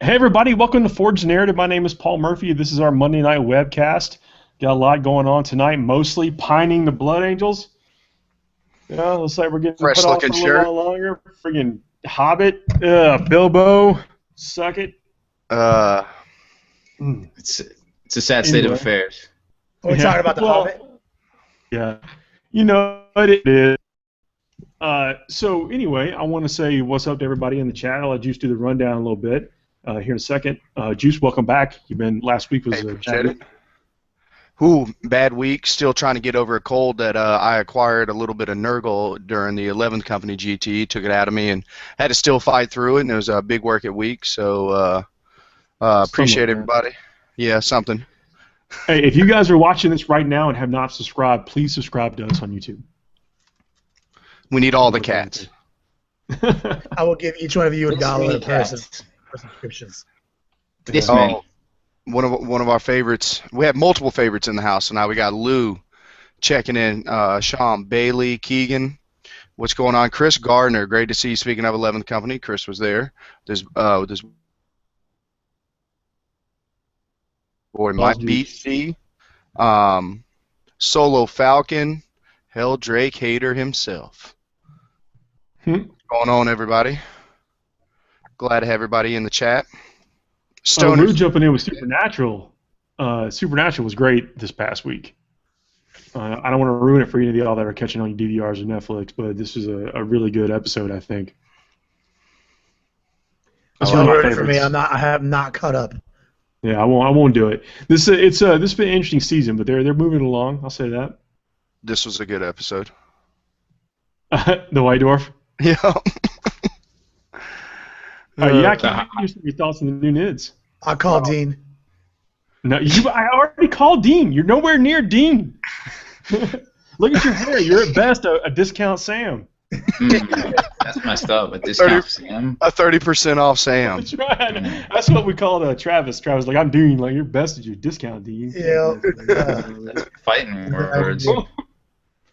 Hey everybody, welcome to Forge Narrative. My name is Paul Murphy. This is our Monday night webcast. Got a lot going on tonight, mostly pining the Blood Angels. Yeah, looks like we're getting Fresh put off for a little while longer. Friggin' Hobbit, Bilbo, suck it. It's a sad state of affairs. Are we talking about the Hobbit? Yeah, you know what it is. So anyway, I want to say what's up to everybody in the chat. I'll let Juice do the rundown a little bit here in a second. Juice, welcome back. Last week was appreciate it. Bad week. Still trying to get over a cold that I acquired a little bit of Nurgle during the 11th Company GT. Took it out of me and had to still fight through it. And it was a big work at week. So appreciate everybody. Yeah, something. Hey, if you guys are watching this right now and have not subscribed, please subscribe to us on YouTube. We need all the cats. I will give each one of you $1 per subscriptions. This many. One of our favorites. We have multiple favorites in the house. So now we got Lou checking in. Sean, Bailey, Keegan. What's going on? Chris Gardner. Great to see you. Speaking of 11th Company, Chris was there. There's boy Mike BC. Solo Falcon. Hell, Drake Hater himself. What's going on, everybody? Glad to have everybody in the chat. Lou jumping in with Supernatural. Supernatural was great this past week. I don't want to ruin it for any of y'all that are catching on DVRs or Netflix, but this was a really good episode, I think. It's ruined for me. I have not caught up. Yeah, I won't do it. This has been an interesting season, but they're moving along. I'll say that. This was a good episode. The White Dwarf. Yeah. Can you give your thoughts on the new NIDS? I'll call Dean. No, I already called Dean. You're nowhere near Dean. Look at your hair. You're at best a discount Sam. That's messed up. A discount Sam. A 30% off Sam. That's right. That's what we called Travis. Travis, like, I'm Dean. Like, you're best at your discount, Dean. Yeah. That's fighting words.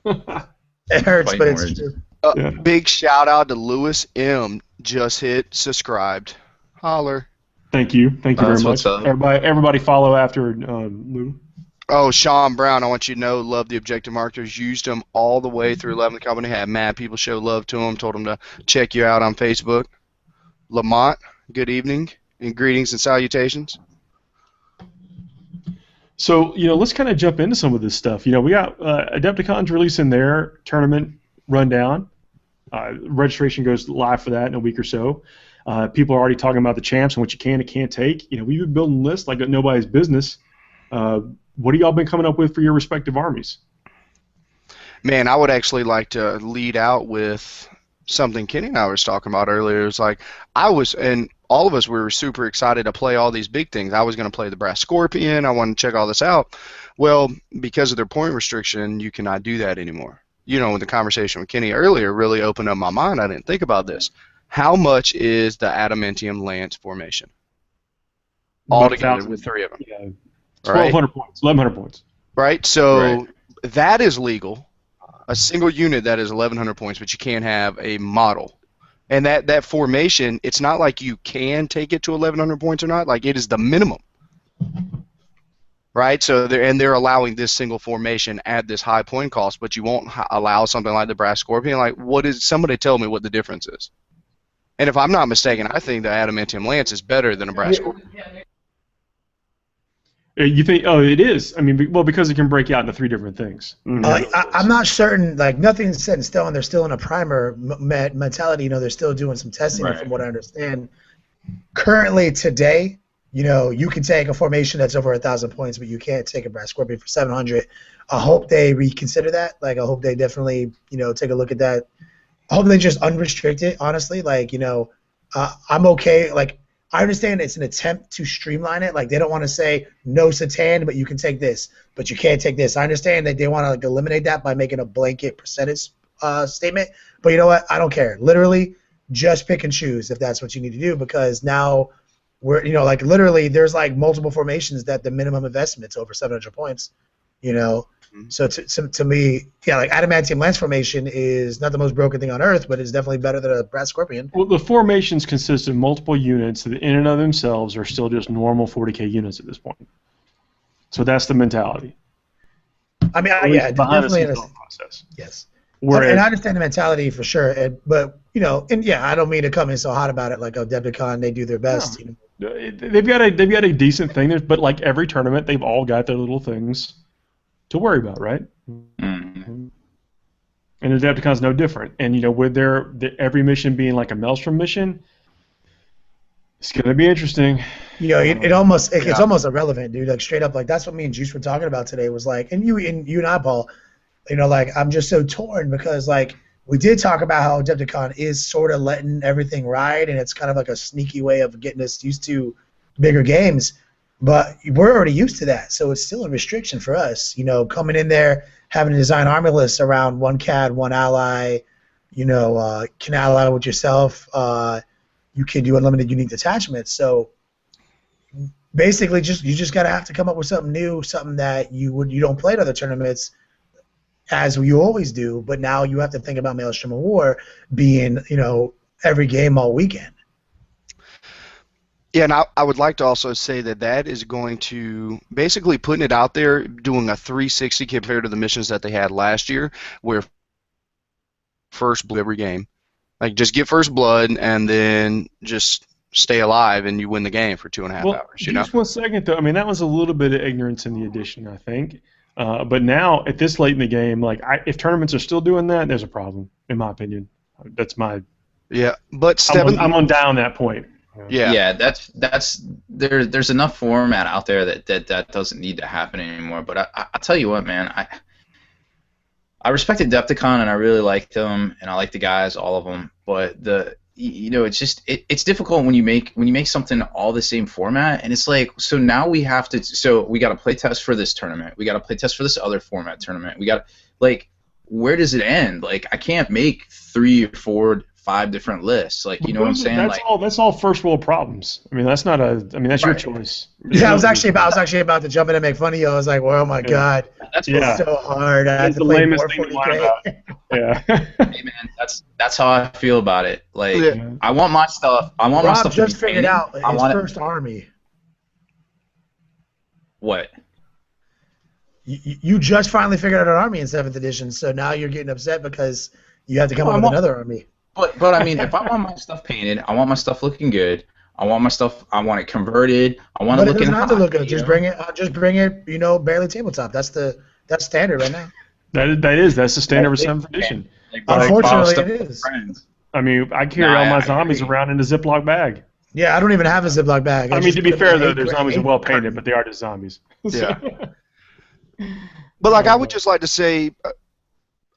It hurts, but it's true. Big shout out to Lewis M. Just hit subscribed. Holler. Thank you very much. Everybody follow after Lou. Oh, Sean Brown, I want you to know, love the objective marketers. Used them all the way through 11th Company. Had mad people show love to them. Told them to check you out on Facebook. Lamont, good evening and greetings and salutations. So, let's kind of jump into some of this stuff. We got Adepticon's releasing their tournament rundown. Registration goes live for that in a week or so. People are already talking about the champs and what you can and can't take. We've been building lists like nobody's business. What have y'all been coming up with for your respective armies? Man, I would actually like to lead out with something Kenny and I was talking about earlier. It was like and all of us were super excited to play all these big things. I was going to play the Brass Scorpion. I wanted to check all this out. Well, because of their point restriction, you cannot do that anymore. The conversation with Kenny earlier really opened up my mind. I didn't think about this. How much is the Adamantium Lance formation? All together with 3 of them. Yeah. 1,200 points, 1,100 points. Right, so that is legal. A single unit that is 1,100 points, but you can't have a model. And that formation, it's not like you can take it to 1,100 points or not. Like, it is the minimum. Right, so they're allowing this single formation at this high point cost, but you won't allow something like the Brass Scorpion. Like, somebody tell me what the difference is. And if I'm not mistaken, I think the Adamantium Lance is better than a Brass Scorpion. You think? Oh, it is. I mean, because it can break out into 3 different things. I'm not certain. Like, nothing's set in stone. They're still in a primer mentality. They're still doing some testing, from what I understand. Currently, today, you can take a formation that's over 1,000 points, but you can't take a Brass Scorpion for 700. I hope they reconsider that. Like, I hope they definitely, take a look at that. I hope they just unrestrict it, honestly. Like, I'm okay. Like, I understand it's an attempt to streamline it. Like, they don't want to say no Satan, but you can take this, but you can't take this. I understand that they want to eliminate that by making a blanket percentage statement. But you know what? I don't care. Literally, just pick and choose if that's what you need to do, because now we're, literally there's like multiple formations that the minimum investment's over 700 points. So to me, yeah, like adamantium lance formation is not the most broken thing on earth, but it's definitely better than a brass scorpion. Well, the formations consist of multiple units that in and of themselves are still just normal 40k units at this point. So that's the mentality. I mean, yeah, definitely understand. Process. Yes. Whereas, and I understand the mentality for sure, but and yeah, I don't mean to come in so hot about it. Like Adepticon, they do their best. They've got a decent thing, but like every tournament, they've all got their little things to worry about, right? Mm-hmm. And Adepticon's no different. And with every mission being like a Maelstrom mission, it's gonna be interesting. It's almost irrelevant, dude. Like straight up, like that's what me and Juice were talking about today. Was like, and you and I, Paul. Like I'm just so torn because like we did talk about how Adepticon is sort of letting everything ride, and it's kind of like a sneaky way of getting us used to bigger games. But we're already used to that, so it's still a restriction for us. Coming in there, having to design army lists around one CAD, one ally. Can ally with yourself. You can do unlimited unique detachments. So basically, you just gotta have to come up with something new, something that you don't play at other tournaments, as you always do. But now you have to think about Maelstrom of War being every game all weekend. Yeah, and I would like to also say that is going to basically putting it out there, doing a 360 compared to the missions that they had last year, where first blood every game, like just get first blood and then just stay alive and you win the game for 2.5 hours. Just 1 second though. I mean, that was a little bit of ignorance in the edition, I think. But now at this late in the game, like if tournaments are still doing that, there's a problem, in my opinion. That's my. Yeah, but I'm on down that point. Yeah, that's there's enough format out there that doesn't need to happen anymore. But I'll tell you what, man, I respect Adepticon and I really like them and I like the guys, all of them. But it's just it's difficult when you make something all the same format, and it's like, so now we got to play test for this tournament, we got to play test for this other format tournament, we got where does it end? Like I can't make 3 or 4 5 different lists, like what I'm saying. That's all first world problems. I mean, that's your choice. Yeah, I was actually about to jump in and make fun of you. I was like, well, oh my god, that's so hard. I had to play more 40K. Yeah. Hey man, that's how I feel about it. Like I want my stuff. Rob just figured out his first army. What? You just finally figured out an army in 7th edition, so now you're getting upset because you have to come up with another army. But I mean, if I want my stuff painted, I want my stuff looking good. I want it converted. I want it looking. But it doesn't have to look good. Just bring it. Barely tabletop. That's standard right now. That's the standard for 7th edition. Unfortunately, it is. I mean, I carry all my zombies around in a Ziploc bag. Yeah, I don't even have a Ziploc bag. I mean, to be fair though, their zombies are well painted, but they are just zombies. Yeah. But I would just like to say,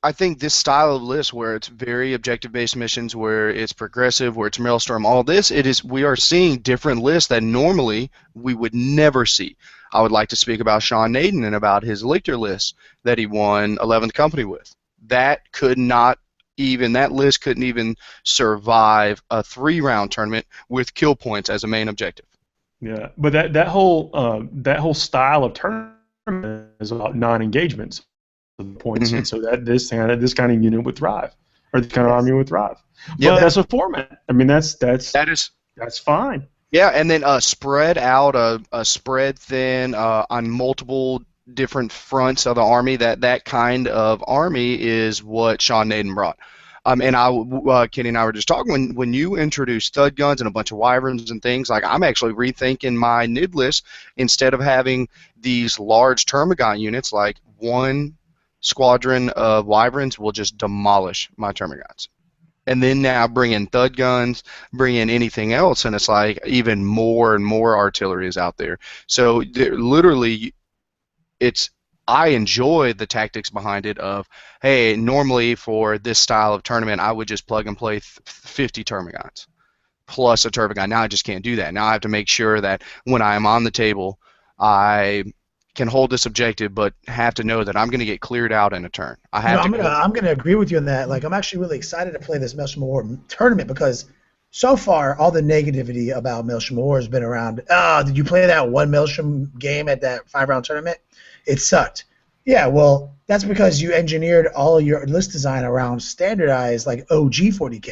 I think this style of list, where it's very objective-based missions, where it's progressive, where it's Maelstrom, all this, we are seeing different lists that normally we would never see. I would like to speak about Sean Naden and about his Lictor list that he won 11th Company with. That list couldn't even survive a 3-round tournament with kill points as a main objective. Yeah, but that whole style of tournament is about non-engagements. Points, and so this kind of unit would thrive, or this kind of army would thrive. Yeah, but that's a format. I mean, that's fine. Yeah, and then spread out a spread thin on multiple different fronts of the army. That kind of army is what Sean Naden brought. And Kenny and I were just talking when you introduced stud guns and a bunch of wyverns and things. Like I'm actually rethinking my NID list. Instead of having these large Termagant units, like one squadron of wyverns will just demolish my Termagants. And then now bring in thud guns, bring in anything else, and it's like even more and more artillery is out there. So literally, I enjoy the tactics behind it of, hey, normally for this style of tournament, I would just plug and play 50 Termagants plus a Termagant. Now I just can't do that. Now I have to make sure that when I am on the table, I can hold this objective, but have to know that I'm going to get cleared out in a turn. I'm going to agree with you on that. Like, I'm actually really excited to play this Maelstrom of War tournament because so far all the negativity about Maelstrom of War has been around. Did you play that one Maelstrom game at that 5-round tournament? It sucked. Yeah, well, that's because you engineered all of your list design around standardized like OG 40K.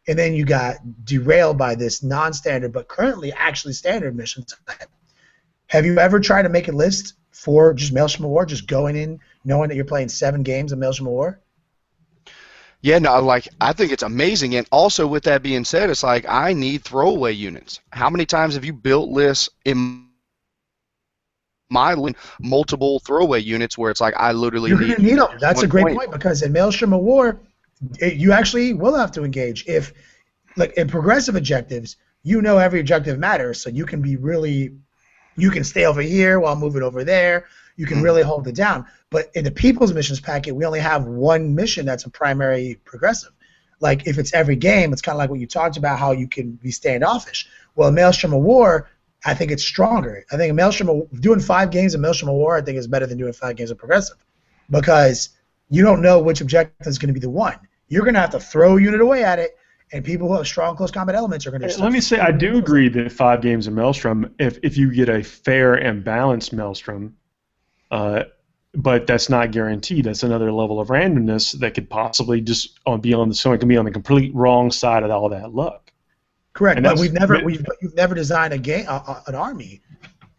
And then you got derailed by this non-standard but currently actually standard mission type. Have you ever tried to make a list for just Maelstrom of War, just going in knowing that you're playing 7 games of Maelstrom of War? Yeah, no, like I think it's amazing, and also with that being said, it's like I need throwaway units. How many times have you built lists in multiple throwaway units where it's like I literally You're going to need them. That's a great point. point because in Maelstrom of War, you actually will have to engage. If, like in progressive objectives, you know every objective matters, so you can be really, you can stay over here while moving over there. You can really hold it down. But in the People's Missions packet, we only have one mission that's a primary progressive. Like if it's every game, it's kind of like what you talked about, how you can be standoffish. Well, in Maelstrom of War, I think it's stronger. I think doing 5 games of Maelstrom of War, I think is better than doing 5 games of progressive, because you don't know which objective is going to be the one. You're going to have to throw a unit away at it, and people who have strong close combat elements are going to. Let me say, I do agree that 5 games of Maelstrom, if you get a fair and balanced Maelstrom, but that's not guaranteed. That's another level of randomness that could possibly just someone can be on the complete wrong side of all that luck. Correct, but you've never designed an army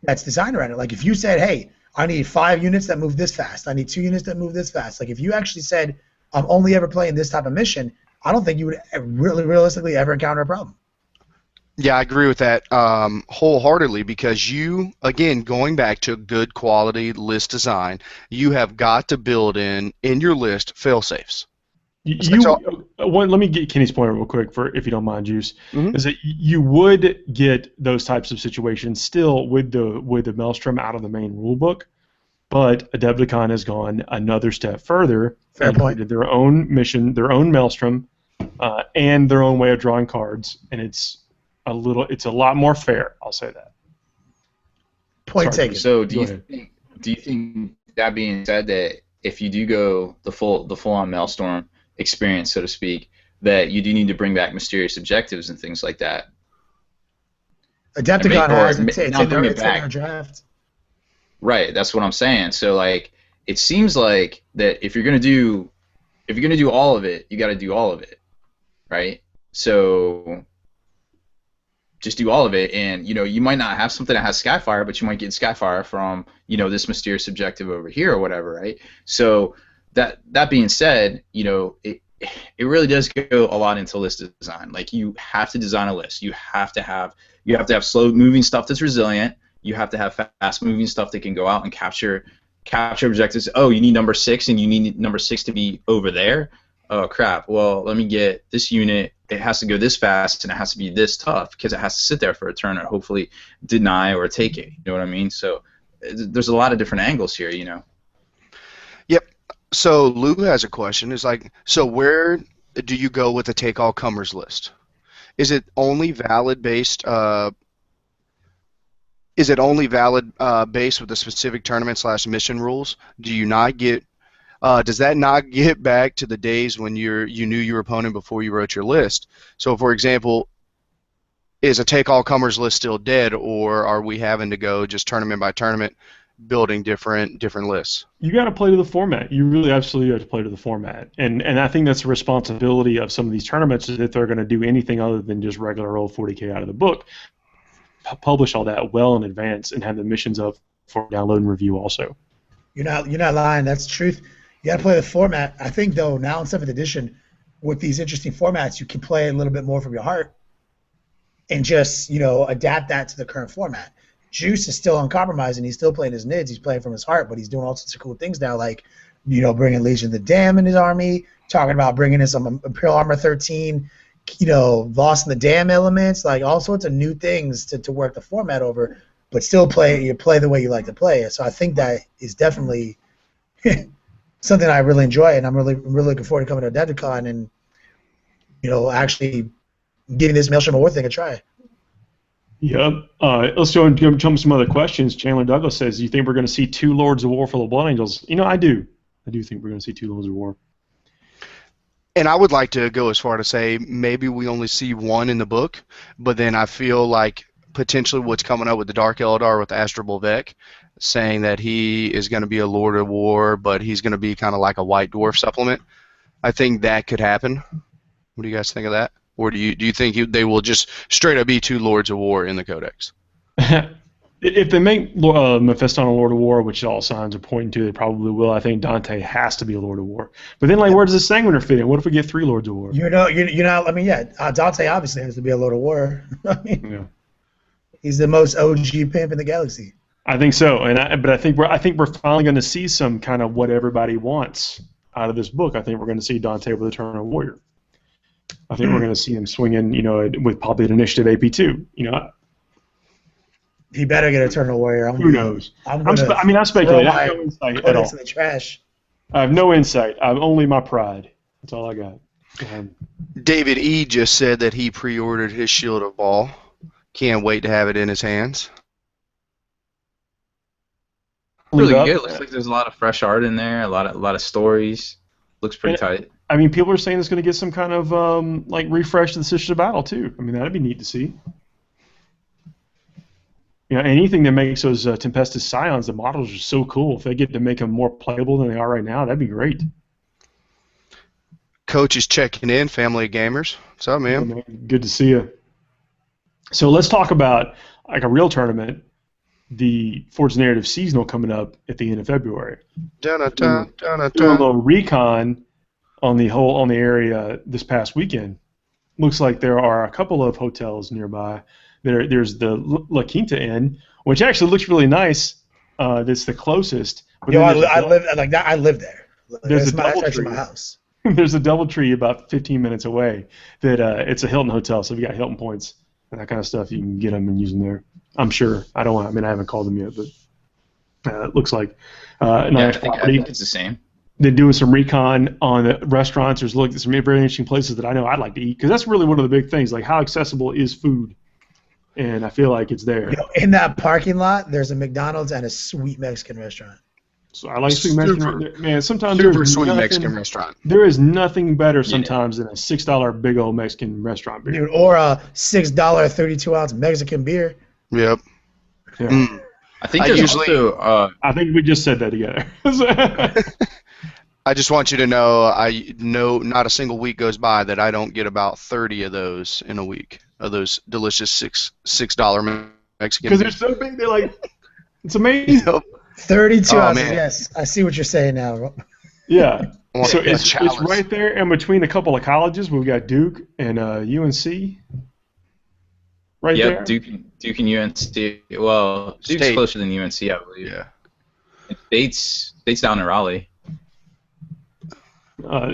that's designed around it. Like if you said, hey, I need 5 units that move this fast, I need 2 units that move this fast. Like if you actually said, I'm only ever playing this type of mission, I don't think you would really realistically ever encounter a problem. Yeah, I agree with that wholeheartedly, because you, again, going back to good quality list design, you have got to build in your list fail-safes. Let me get Kenny's point real quick, if you don't mind, Juice. Is that you would get those types of situations still with the Maelstrom out of the main rulebook, but Adepticon has gone another step further and created their own mission, their own Maelstrom, and their own way of drawing cards, and it's a lot more fair. I'll say that. Point taken. So do you think that being said, that if you do go the full on Maelstrom experience, so to speak, that you do need to bring back mysterious objectives and things like that? Adepticon has it's in their draft. Right, that's what I'm saying. So like, it seems like that if you're gonna do all of it, you got to do all of it, right? So just do all of it, and you might not have something that has Skyfire, but you might get Skyfire from this mysterious objective over here or whatever, right? So that being said, it really does go a lot into list design. Like you have to design a list. You have to have slow moving stuff that's resilient. You have to have fast moving stuff that can go out and capture objectives. Oh, you need number 6, and you need number 6 to be over there. Oh crap. Well, let me get this unit. It has to go this fast, and it has to be this tough because it has to sit there for a turn and hopefully deny or take it. You know what I mean? So there's a lot of different angles here. Yep. So Lou has a question. It's like, so where do you go with the take all comers list? Is it only valid based? Is it only valid based with the specific tournament / mission rules? Do you not get? Does that not get back to the days when you knew your opponent before you wrote your list? So, for example, is a take all comers list still dead, or are we having to go just tournament by tournament, building different lists? You got to play to the format. You really absolutely have to play to the format, and I think that's the responsibility of some of these tournaments, is if they're going to do anything other than just regular old 40K out of the book, publish all that well in advance and have the missions up for download and review also. You're not lying. That's the truth. You got to play the format. I think, though, now in 7th edition, with these interesting formats, you can play a little bit more from your heart and just, adapt that to the current format. Juice is still uncompromising. He's still playing his NIDS. He's playing from his heart, but he's doing all sorts of cool things now, like, bringing Legion of the Dam in his army, talking about bringing in some Imperial Armor 13, Lost in the Dam elements, like all sorts of new things to work the format over, but still play the way you like to play it. So I think that is definitely something I really enjoy, and I'm really looking forward to coming to Adepticon and actually giving this Maelstrom of War thing a try. Yep. Let's jump to some other questions. Chandler Douglas says, "Do you think we're going to see 2 Lords of War for the Blood Angels?" I do. I do think we're going to see 2 Lords of War. And I would like to go as far to say maybe we only see 1 in the book, but then I feel like potentially what's coming up with the Dark Eldar with Astral Bolvec, saying that he is going to be a Lord of War, but he's going to be kind of like a White Dwarf supplement. I think that could happen. What do you guys think of that? Or do you think they will just straight up be 2 Lords of War in the Codex? If they make Mephiston a Lord of War, which all signs are pointing to, they probably will. I think Dante has to be a Lord of War. But then, like, where does the Sanguiner fit in? What if we get 3 Lords of War? I mean, Dante obviously has to be a Lord of War. I mean, he's the most OG pimp in the galaxy. I think so, but I think we're finally going to see some kind of what everybody wants out of this book. I think we're going to see Dante with Eternal Warrior. I think we're going to see him swinging, with probably an initiative AP2. He better get Eternal Warrior. Who knows? I'm speculating. I have no insight at all. In the trash. I have no insight. I have only my pride. That's all I got. David E. just said that he pre-ordered his Shield of Ball. Can't wait to have it in his hands. Really good. Looks like there's a lot of fresh art in there. A lot of stories. Looks pretty tight. I mean, people are saying it's going to get some kind of refresh to the Sisters of Battle too. I mean, that'd be neat to see. Anything that makes those Tempestus Scions, the models are so cool. If they get to make them more playable than they are right now, that'd be great. Coach is checking in, family of gamers. What's up, man? Oh, man? Good to see you. So let's talk about like a real tournament, the Forge Narrative Seasonal coming up at the end of February. Doing a little recon on the area this past weekend. Looks like there are a couple of hotels nearby. There's the La Quinta Inn, which actually looks really nice. That's the closest. But I live there. That's actually my house. There's a DoubleTree about 15 minutes away. That it's a Hilton hotel, so if you got Hilton points and that kind of stuff, you can get them and use them there. I'm sure. I haven't called them yet, but it looks like nice property. I think it's the same. They're doing some recon on the restaurants. There's some very interesting places that I know I'd like to eat, because that's really one of the big things. Like, how accessible is food? And I feel like it's there. In that parking lot, there's a McDonald's and a sweet Mexican restaurant. So I like sweet Mexican. Man, sometimes super sweet Mexican restaurant. There is nothing better sometimes than a $6 big old Mexican restaurant beer. Dude, or a $6 32-ounce Mexican beer. Yep. Yeah. I think there's also. I think we just said that together. I just want you to know, I know not a single week goes by that I don't get about 30 of those in a week, of those delicious $6 Mexican. Because they're so big, they're like, it's amazing. 32 ounces, yes. I see what you're saying now. Yeah. So it's right there in between a couple of colleges. We've got Duke and UNC. Right there. Yep, Duke and UNC. Well, Duke's closer than UNC, I believe. Yeah. State's down in Raleigh.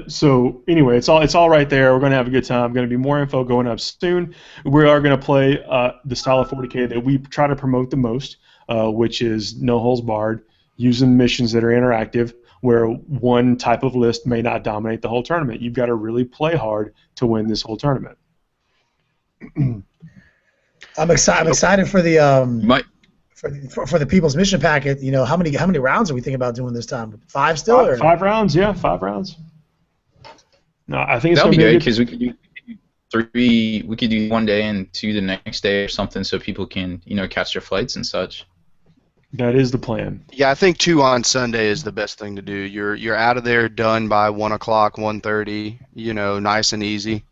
So anyway, it's all right there. We're going to have a good time. Going to be more info going up soon. We are going to play the style of 40K that we try to promote the most, which is no holds barred, using missions that are interactive, where one type of list may not dominate the whole tournament. You've got to really play hard to win this whole tournament. I'm excited for the for the People's Mission Packet. How many rounds are we thinking about doing this time? 5 still? 5 rounds, yeah, 5 rounds. No, I think it's that'll be good because we could do 3. We could do 1 day and 2 the next day or something, so people can catch their flights and such. That is the plan. Yeah, I think 2 on Sunday is the best thing to do. You're out of there done by 1 o'clock, 1:30. Nice and easy.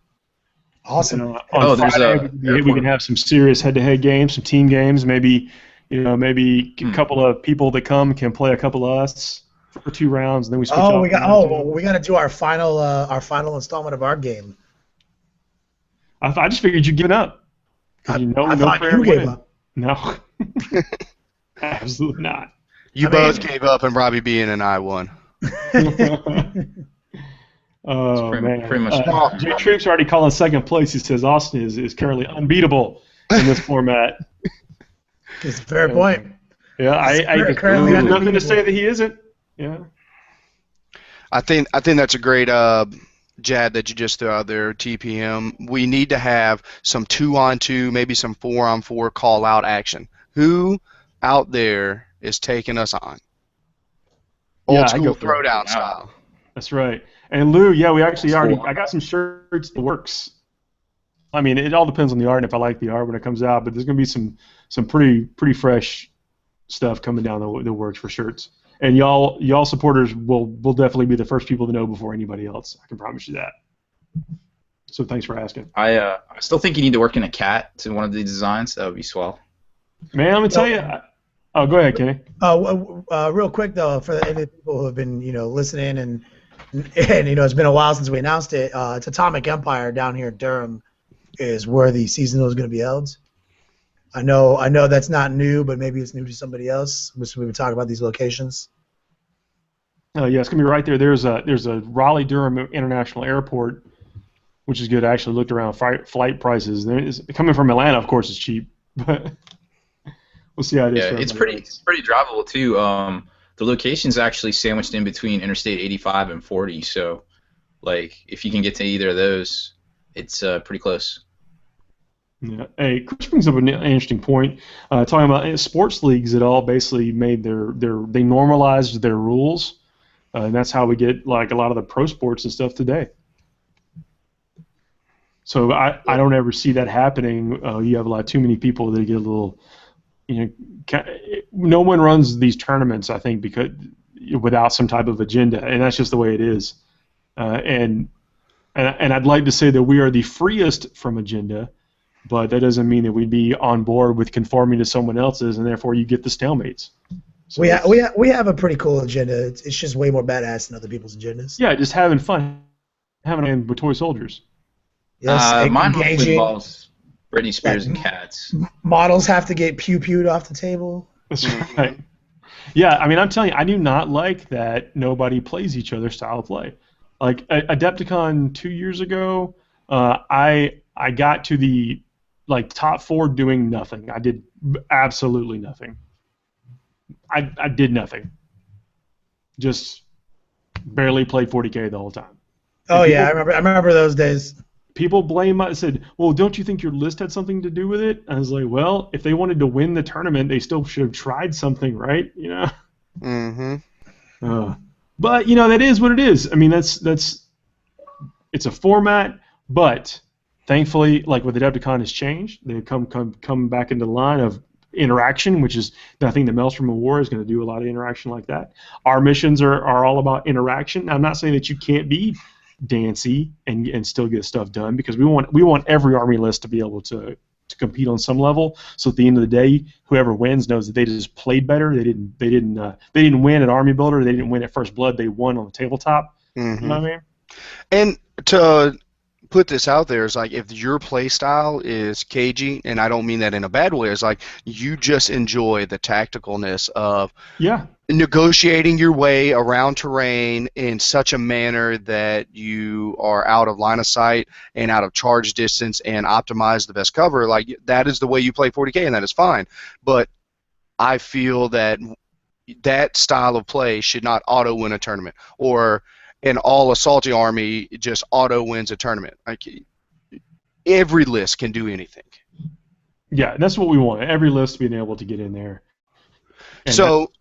Awesome. On Friday, we can have some serious head-to-head games, some team games. Maybe a couple of people that come can play a couple of us for 2 rounds, and then we switch off. We got to do our final installment of our game. I just figured you'd given up. I thought you gave up. No, absolutely not. You both gave up, and Robbie Bean and I won. Oh, man. Pretty much. Jay Troop's already calling second place. He says Austin is currently unbeatable in this format. It's a fair point. Yeah, I currently got nothing to say that he isn't. Yeah. I think that's a great Jad that you just threw out there, TPM. We need to have some 2-on-2, maybe some 4-on-4 call-out action. Who out there is taking us on? Old school throwdown style. That's right. And Lou, yeah, I got some shirts that works. I mean, it all depends on the art and if I like the art when it comes out, but there's going to be some pretty fresh stuff coming down the works for shirts. And y'all supporters will definitely be the first people to know before anybody else. I can promise you that. So thanks for asking. I still think you need to work in a cat to one of the designs. That would be swell. Man, I'm gonna tell you. Oh, go ahead, Kenny. Real quick though, for any people who have been listening and it's been a while since we announced it. It's Atomic Empire down here in Durham is where the seasonal is going to be held. I know that's not new, but maybe it's new to somebody else. We've been talking about these locations. Yeah, it's gonna be right there. There's a Raleigh-Durham International Airport, which is good. I actually looked around flight prices. Coming from Atlanta, of course, it's cheap, but we'll see how it is. Yeah, it's pretty drivable too. The location's actually sandwiched in between Interstate 85 and 40, so like if you can get to either of those, it's pretty close. Yeah. Hey, Chris brings up an interesting point. Talking about sports leagues that all basically made they normalized their rules, and that's how we get like a lot of the pro sports and stuff today. So I don't ever see that happening. You have too many people that get a little, no one runs these tournaments, I think, because without some type of agenda, and that's just the way it is. And I'd like to say that we are the freest from agenda, but that doesn't mean that we'd be on board with conforming to someone else's, and therefore you get the stalemates. So we have a pretty cool agenda. It's just way more badass than other people's agendas. Yeah, just having fun, having with toy soldiers. Yes, mine mostly involves Britney Spears and cats. Models have to get pew-pewed off the table. That's right. Yeah, I mean, I'm telling you, I do not like that nobody plays each other's style of play. Like Adepticon 2 years ago, I got to the top 4 doing nothing. I did absolutely nothing. I did nothing. Just barely played 40K the whole time. Oh yeah, I remember those days. People said, well, don't you think your list had something to do with it? I was like, well, if they wanted to win the tournament, they still should have tried something, right? Mm-hmm. But that is what it is. I mean, it's a format, but thankfully, like with Adepticon has changed, they come back into the line of interaction, which is I think the Maelstrom of War is going to do a lot of interaction like that. Our missions are all about interaction. Now, I'm not saying that you can't be dancy and still get stuff done, because we want every army list to be able to compete on some level. So at the end of the day, whoever wins knows that they just played better. They didn't win at Army Builder. They didn't win at First Blood. They won on the tabletop. Mm-hmm. You know what I mean? And to put this out there, is like if your play style is cagey, and I don't mean that in a bad way, it's like you just enjoy the tacticalness of negotiating your way around terrain in such a manner that you are out of line of sight and out of charge distance and optimize the best cover. Like that is the way you play 40K, and that is fine. But I feel that that style of play should not auto win a tournament, or an all assaulty army just auto wins a tournament. Like every list can do anything. Yeah, that's what we want. Every list being able to get in there. And so,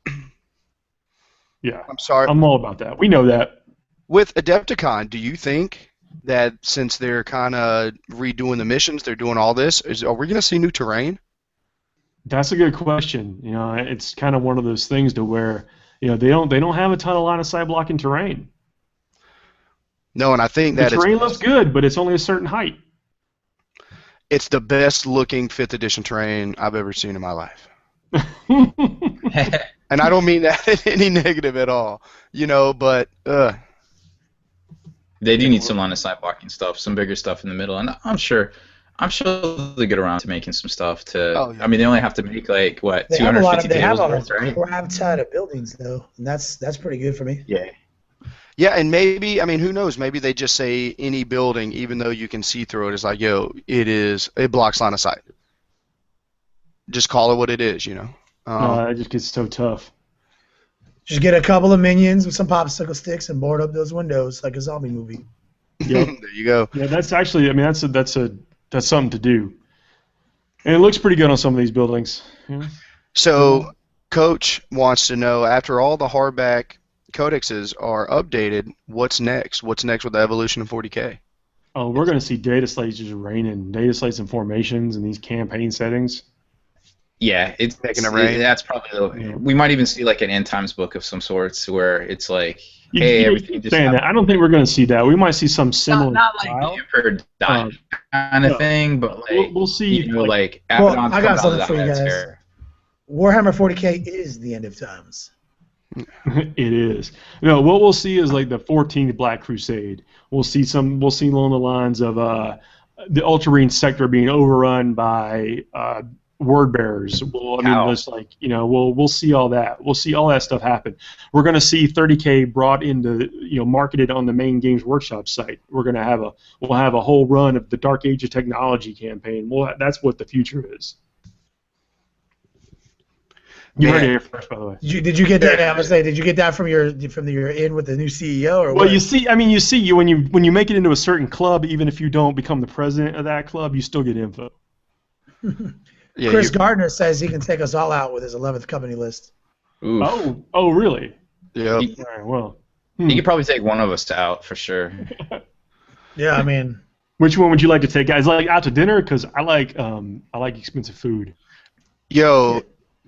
yeah, I'm sorry. I'm all about that. We know that. With Adepticon, do you think that since they're kind of redoing the missions, they're doing all this, are we going to see new terrain? That's a good question. It's kind of one of those things to where they don't have a ton of line of sight blocking terrain. No, and I think that the terrain looks good, but it's only a certain height. It's the best looking 5th edition terrain I've ever seen in my life. And I don't mean that in any negative at all, but they do need some line of sight blocking stuff, some bigger stuff in the middle, and I'm sure they'll get around to making some stuff to. Oh, yeah. I mean, they only have to make 250 tables. They have all those crap ton of buildings though, and that's pretty good for me. Yeah. Yeah, and maybe, who knows, maybe they just say any building, even though you can see through it, is like, it blocks line of sight. Just call it what it is, It just gets so tough. Just get a couple of minions with some popsicle sticks and board up those windows like a zombie movie. Yep. There you go. Yeah, that's actually, that's something to do. And it looks pretty good on some of these buildings. Yeah. So, Coach wants to know, after all the hardback codexes are updated, what's next? What's next with the evolution of 40K? Oh, we're going to see data slates just raining. Data slates and formations and these campaign settings. Yeah, it's Making it rain. that's probably we might even see like an end times book of some sorts where it's like, You hey, keep everything just saying that. I don't think we're going to see that. We might see some similar not like style. the Emperor died kind of thing, but like we'll see. you know, like Well, Abaddon's I got coming something out of for you the guys. High Warhammer 40K is the end of times. It is. No, what we'll see is like the 14th Black Crusade. We'll see along the lines of the Ultramarine sector being overrun by word bearers. Just like we'll see all that. We'll see all that stuff happen. We're going to see 30K brought into marketed on the main Games Workshop site. We'll have a whole run of the Dark Age of Technology campaign. Well, that's what the future is. You heard it here first, by the way. Did you get that? I was saying, did you get that from your in with the new CEO or what? Well, you see when you make it into a certain club, even if you don't become the president of that club, you still get info. Chris Gardner says he can take us all out with his 11th company list. Oof. Oh, really? Yeah. All right, well, he could probably take one of us out for sure. Yeah, I mean, which one would you like to take, guys? Like out to dinner? Because I like expensive food. Yo,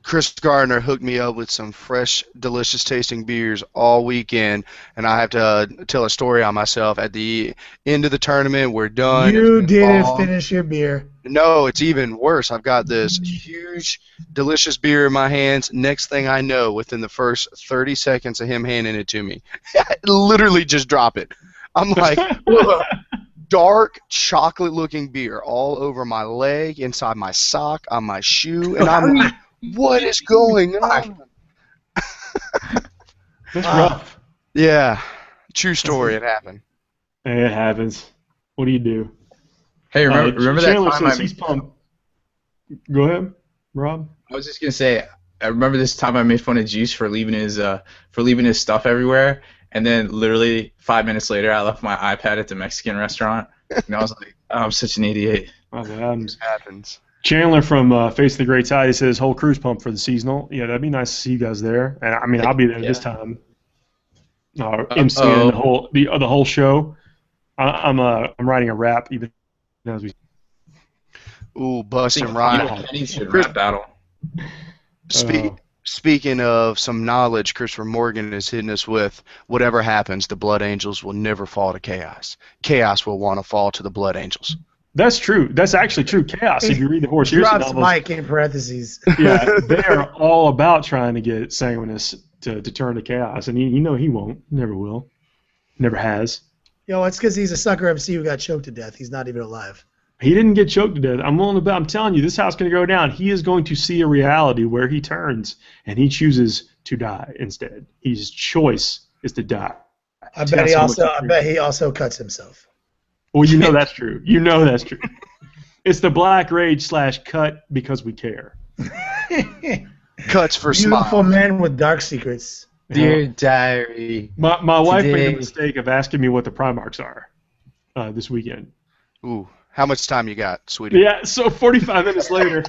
Chris Gardner hooked me up with some fresh, delicious tasting beers all weekend, and I have to tell a story on myself. At the end of the tournament, we're done. You didn't finish your beer. No, it's even worse. I've got this huge, delicious beer in my hands. Next thing I know, within the first 30 seconds of him handing it to me, I literally just drop it. I'm like, dark, chocolate-looking beer all over my leg, inside my sock, on my shoe, and I'm like, what is going on? That's rough. Yeah, true story. It happened. Hey, it happens. What do you do? Hey, remember that Chandler time says he's pumped. Go ahead, Rob. I was just gonna say, I remember this time I made fun of Juice for leaving his stuff everywhere, and then literally 5 minutes later, I left my iPad at the Mexican restaurant, and I was like, oh, I'm such an idiot. It happens. Chandler from Face the Great Tide, he says whole crew's pumped for the seasonal. Yeah, that'd be nice to see you guys there. And I mean, I'll be there this time. MCing the whole show. I'm writing a rap even as we. Ooh, busting rhyme. Rap battle. Speaking of some knowledge, Christopher Morgan is hitting us with whatever happens, the Blood Angels will never fall to Chaos. Chaos will want to fall to the Blood Angels. That's true. That's actually true. Chaos, if you read the Horse Heresy novels. Mike in parentheses. Yeah, they are all about trying to get Sanguinus to turn to Chaos, and he won't. Never will. Never has. Yo, it's because he's a sucker MC who got choked to death. He's not even alive. He didn't get choked to death. I'm telling you, this house is going to go down. He is going to see a reality where he turns, and he chooses to die instead. His choice is to die. I bet he also cuts himself. Well, that's true. That's true. It's the Black Rage / cut because we care. Cuts for smile. Beautiful man with dark secrets. Dear diary. My wife made the mistake of asking me what the Primarchs are this weekend. Ooh, how much time you got, sweetie? Yeah, so 45 minutes later,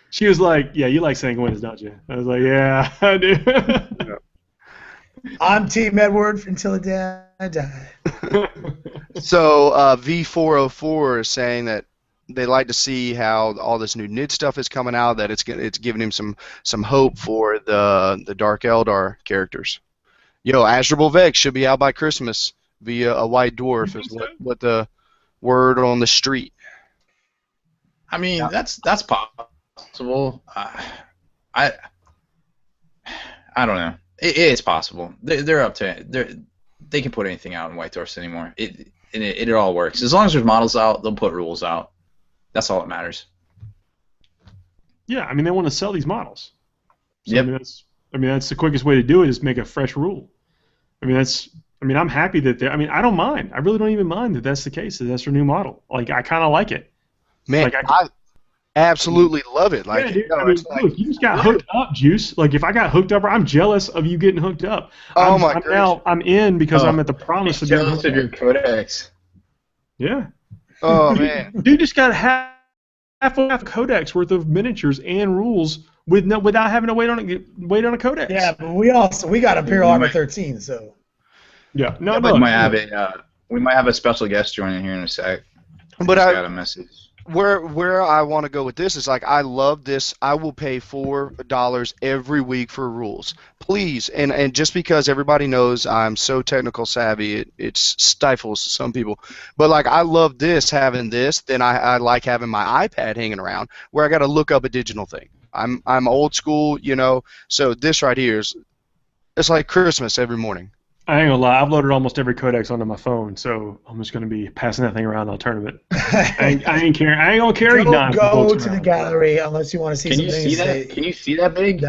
she was like, "Yeah, you like Sanguinus, don't you?" I was like, "Yeah, I do." Yeah. I'm Team Edward until the day I die. So V404 is saying that they like to see how all this new NID stuff is coming out. That it's giving him some hope for the Dark Eldar characters. Yo, Azrael Vex should be out by Christmas via a White Dwarf is what the word on the street. I mean, that's possible. I don't know. It's possible. They're up to it. They can put anything out in White Dwarfs anymore. It all works. As long as there's models out, they'll put rules out. That's all that matters. Yeah, I mean, they want to sell these models. So, yep. I mean, that's the quickest way to do it is make a fresh rule. I mean, I'm happy that I don't mind. I really don't even mind that that's the case. That's their new model. Like, I kind of like it. Man, like, I absolutely love it. Like, yeah, dude, look, you just got hooked up, Juice. Like, if I got hooked up, I'm jealous of you getting hooked up. I'm in because I'm at the promise of being jealous of your codex. Yeah. Oh man, dude just got half codex worth of miniatures and rules without having to wait on a codex. Yeah, but we got Imperial Armor 13, so. Yeah. No, we might have a special guest joining here in a sec. But I got a message. where I want to go with this is like I love this. I will pay $4 every week for rules, please. And just because everybody knows I'm so technical savvy, it stifles some people. But like I love this having this. Then I like having my iPad hanging around where I got to look up a digital thing. I'm old school, you know. So this right here is it's like Christmas every morning. I ain't gonna lie, I've loaded almost every codex onto my phone, so I'm just gonna be passing that thing around on tournament. I ain't gonna carry nine. Go to the gallery unless you want to see. Can you see that? Can you see that big?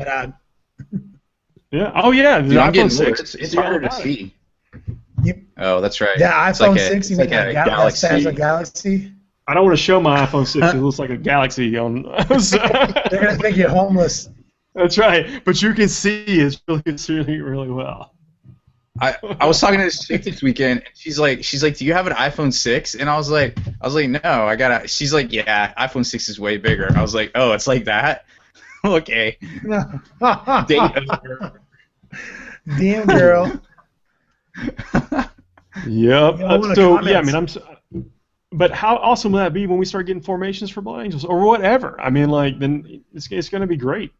Yeah. Oh yeah. The Dude, I'm getting iPhone 6. it's harder to see. Oh, that's right. Yeah, iPhone 6. You like mean a Galaxy. Samsung Galaxy? I don't want to show my iPhone 6. It looks like a Galaxy on. They're gonna make you homeless. That's right, but you can see it's really well. I was talking to this chick this weekend. And she's like, do you have an iPhone 6? And I was like, no, I got a. She's like, yeah, iPhone 6 is way bigger. I was like, oh, it's like that. Okay. Date over. Damn girl. Yep. So yeah, I mean, but how awesome will that be when we start getting formations for Blood Angels or whatever? I mean, like, then it's going to be great.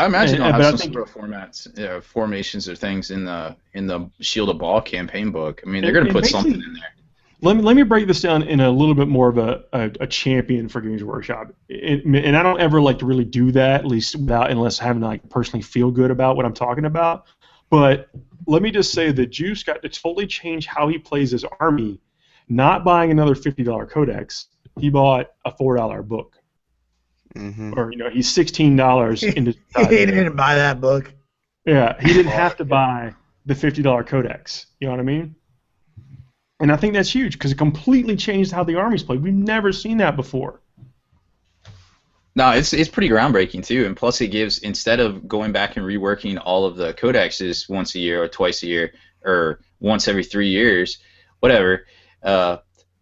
I imagine I'll have some sort of formats, formations or things in the Shield of Ball campaign book. I mean, they're going to put something in there. Let me break this down in a little bit more of a champion for Games Workshop, and I don't ever like to really do that, at least unless having to like personally feel good about what I'm talking about. But let me just say that Juice got to totally change how he plays his army, not buying another $50 codex. He bought a $4 book. Mm-hmm. Or he's $16 into. He didn't buy that book. Yeah, he didn't have to buy the $50 codex. You know what I mean? And I think that's huge because it completely changed how the armies play. We've never seen that before. No, it's pretty groundbreaking too, and plus it gives, instead of going back and reworking all of the codexes once a year or twice a year or once every 3 years, whatever.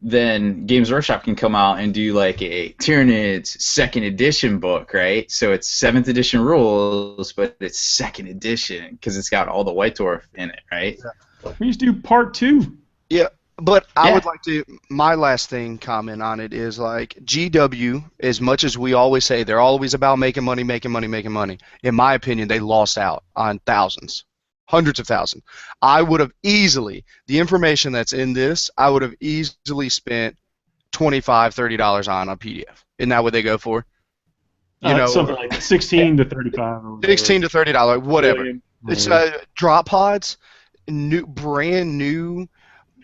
Then Games Workshop can come out and do like a Tyranids 2nd edition book, right? So it's 7th edition rules, but it's 2nd edition because it's got all the White Dwarf in it, right? We just do part 2. Yeah, but I would like to. My last thing comment on it is like GW. As much as we always say they're always about making money, making money, making money. In my opinion, they lost out on thousands. Hundreds of thousands. I would have easily, the information that's in this, I would have easily spent $25, $30 on a PDF. Isn't that what they go for? Something like $16 to $35. $16 to $30, whatever. It's drop pods, brand new,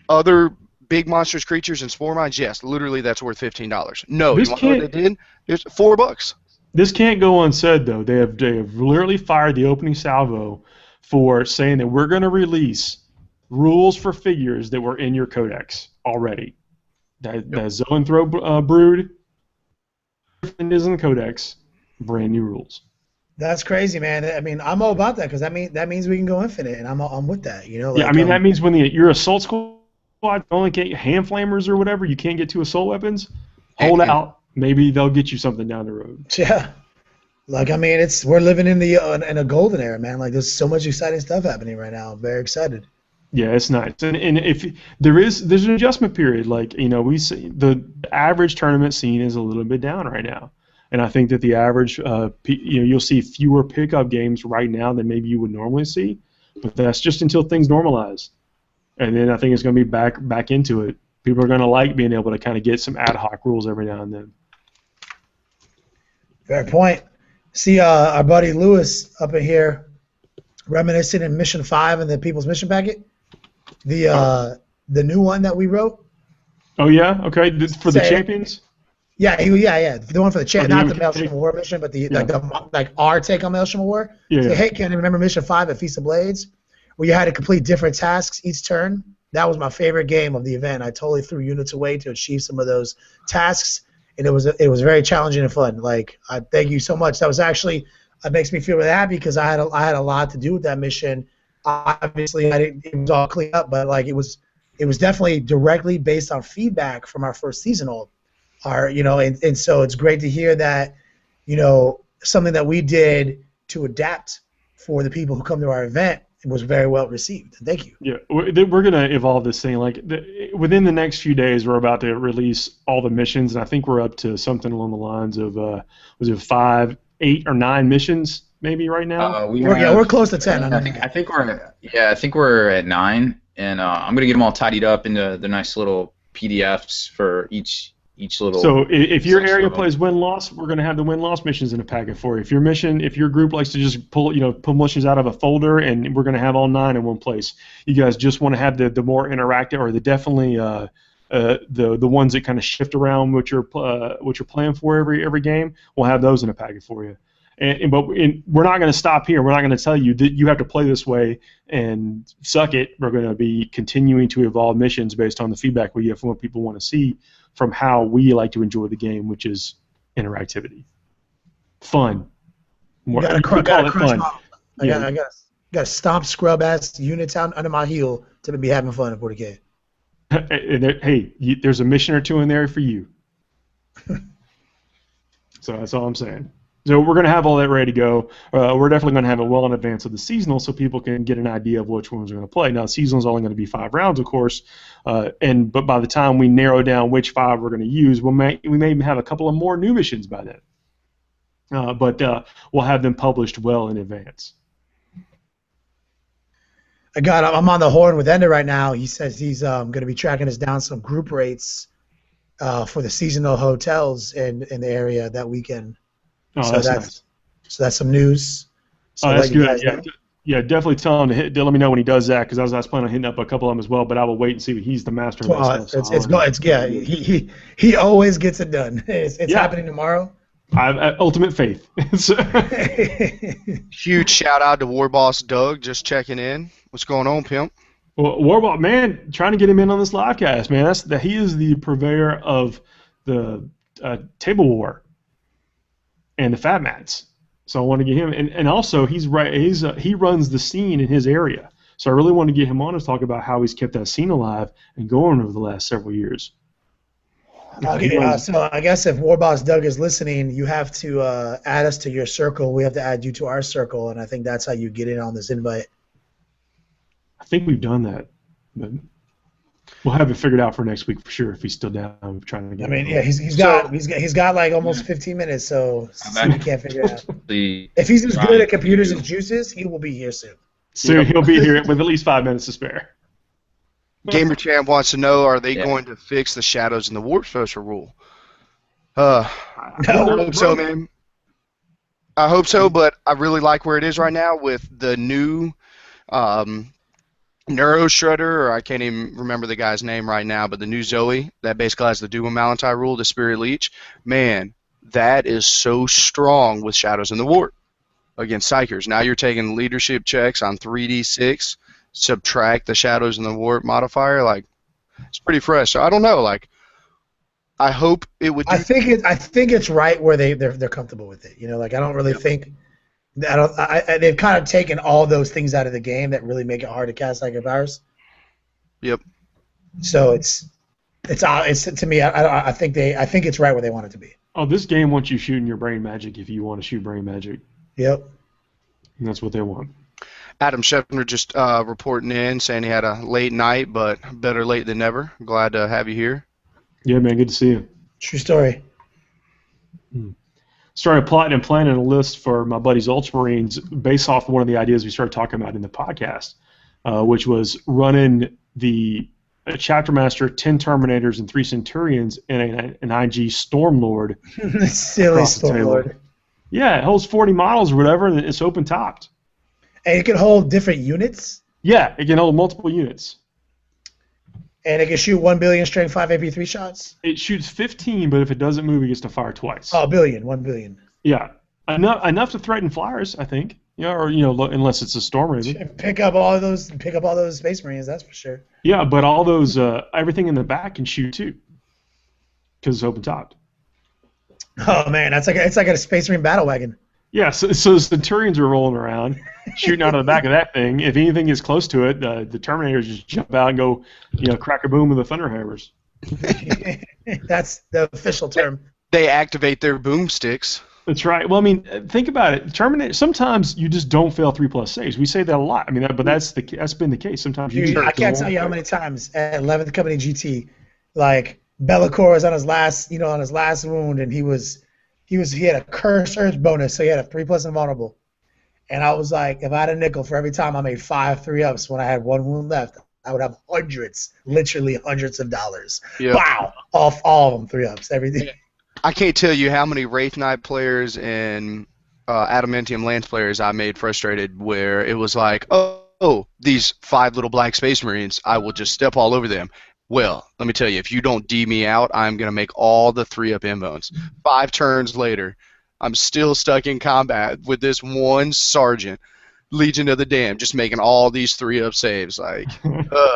other big monsters, creatures, and spore mines. Yes, literally that's worth $15. No, you want to know what they did? It's $4. This can't go unsaid though. They have literally fired the opening salvo for saying that we're going to release rules for figures that were in your codex already. That Zoanthrope Brood is in the codex, brand new rules. That's crazy, man. I mean, I'm all about that because that means we can go infinite, and I'm with that. Yeah, I mean that means when your assault squad only get hand flamers or whatever, you can't get 2 assault weapons. Hold out. Maybe they'll get you something down the road. Yeah. Like, I mean, we're living in a golden era, man. Like, there's so much exciting stuff happening right now. I'm very excited. Yeah, it's nice, and if there's an adjustment period. Like, we see the average tournament scene is a little bit down right now, and I think that the average, you'll see fewer pickup games right now than maybe you would normally see, but that's just until things normalize, and then I think it's going to be back into it. People are going to like being able to kind of get some ad hoc rules every now and then. Fair point. See our buddy Lewis up in here reminiscing in Mission 5 in the People's Mission packet. The new one that we wrote. Oh yeah, okay. For the champions. Yeah, the one for the champions, not the Maelstrom of War mission, but like our take on Maelstrom of War. Yeah. So, hey, can you remember Mission 5 at Feast of Blades, where you had to complete different tasks each turn? That was my favorite game of the event. I totally threw units away to achieve some of those tasks. And it was very challenging and fun. Like, I thank you so much. That was actually, it makes me feel really happy because I had a lot to do with that mission. Obviously, it was all cleaned up, but like it was definitely directly based on feedback from our first seasonal. And so it's great to hear that, something that we did to adapt for the people who come to our event was very well received. Thank you. Yeah, we're going to evolve this thing. Like within the next few days, we're about to release all the missions, and I think we're up to something along the lines of was it 5, 8, or 9 missions maybe right now? We're close to 10. I think we're at 9, and I'm gonna get them all tidied up into the nice little PDFs for each little. So if your area plays win-loss, we're going to have the win-loss missions in a packet for you. If your group likes to just pull missions out of a folder, and we're going to have all 9 in one place. You guys just want to have the more interactive, or the ones that kind of shift around what you're playing for every game. We'll have those in a packet for you. But we're not going to stop here. We're not going to tell you that you have to play this way and suck it. We're going to be continuing to evolve missions based on the feedback we get from what people want to see from how we like to enjoy the game, which is interactivity, fun. I got stomp scrub ass units out under my heel to be having fun at 40K. Hey, there's a mission or two in there for you. So that's all I'm saying. So we're going to have all that ready to go. We're definitely going to have it well in advance of the seasonal so people can get an idea of which ones we're going to play. Now, the seasonal is only going to be 5 rounds, of course, but by the time we narrow down which 5 we're going to use, we may even have a couple of more new missions by then. But we'll have them published well in advance. I'm on the horn with Ender right now. He says he's going to be tracking us down some group rates for the seasonal hotels in the area that weekend. Oh, so that's nice. So that's some news. So that's good. Yeah, definitely tell him to let me know when he does that, because I was planning on hitting up a couple of them as well, but I will wait and see. He's the master of that stuff. He always gets it done. It's happening tomorrow. I have ultimate faith. Huge shout out to War Boss Doug, just checking in. What's going on, pimp? Well, War Boss, man, trying to get him in on this live cast, man. He is the purveyor of the Table War and the Fat Mats. So I want to get him, and also he runs the scene in his area. So I really want to get him on to talk about how he's kept that scene alive and going over the last several years. Okay, so I guess if War Boss Doug is listening, you have to add us to your circle. We have to add you to our circle, and I think that's how you get in on this invite. I think we've done that, but we'll have it figured out for next week for sure if he's still down trying to get. I mean, yeah, he's got like almost 15 minutes, so he can't figure it out. If he's as good at computers as Juice is, he will be here soon. So he'll be here with at least 5 minutes to spare. Gamer Champ wants to know: are they going to fix the Shadows in the Warp Social rule? I hope so, man. I hope so, but I really like where it is right now with the new Neuro Shredder, or I can't even remember the guy's name right now, but the new Zoe that basically has the Doom and Malantai rule, the Spirit Leech. Man, that is so strong with Shadows in the Warp against Psychers. Now you're taking leadership checks on 3d6, subtract the Shadows in the Warp modifier. Like, it's pretty fresh. So I don't know. Like, I hope it would. I think it's right where they're comfortable with it. You know, like I don't really think. They've kind of taken all those things out of the game that really make it hard to cast Psychic Virus. Yep. So it's to me. I think it's right where they want it to be. Oh, this game wants you shooting your brain magic if you want to shoot brain magic. Yep. And that's what they want. Adam Scheffner just reporting in, saying he had a late night, but better late than never. Glad to have you here. Yeah, man, good to see you. True story. Started plotting and planning a list for my buddies Ultramarines based off one of the ideas we started talking about in the podcast, which was running the Chapter Master, 10 Terminators, and 3 Centurions in an IG Stormlord. Silly Stormlord. Yeah, it holds 40 models or whatever, and it's open-topped. And it can hold different units? Yeah, it can hold multiple units. And it can shoot 1 billion strength 5 AP3 shots? It shoots 15, but if it doesn't move, it gets to fire twice. Oh, 1 billion. Yeah, enough to threaten flyers, I think. Yeah, or unless it's a Storm Raven. Pick up all those Space Marines, that's for sure. Yeah, but all those everything in the back can shoot too, because it's open topped. Oh man, it's like a Space Marine battle wagon. Yeah, so Centurions are rolling around, shooting out of the back of that thing. If anything gets close to it, the Terminators just jump out and go, crack a boom with the Thunderhammers. That's the official term. They activate their boomsticks. That's right. Well, I mean, think about it. Terminator. Sometimes you just don't fail 3+ saves. We say that a lot. I mean, but that's been the case. Sometimes you Dude, just I can't tell you how many times at 11th Company GT, like Be'lakor was on his last, on his last wound, and he had a curse urge bonus, so he had a 3+ invulnerable. And I was like, if I had a nickel for every time I made 5 3-ups when I had 1 wound left, I would have hundreds, literally hundreds of dollars. Yep. Wow, off all of them 3-ups, everything. I can't tell you how many Wraith Knight players and Adamantium Lance players I made frustrated where it was like, oh, these 5 little black Space Marines, I will just step all over them. Well, let me tell you, if you don't D me out, I'm going to make all the 3-up inbones. 5 turns later, I'm still stuck in combat with this one sergeant, Legion of the Damned, just making all these 3-up saves. Like,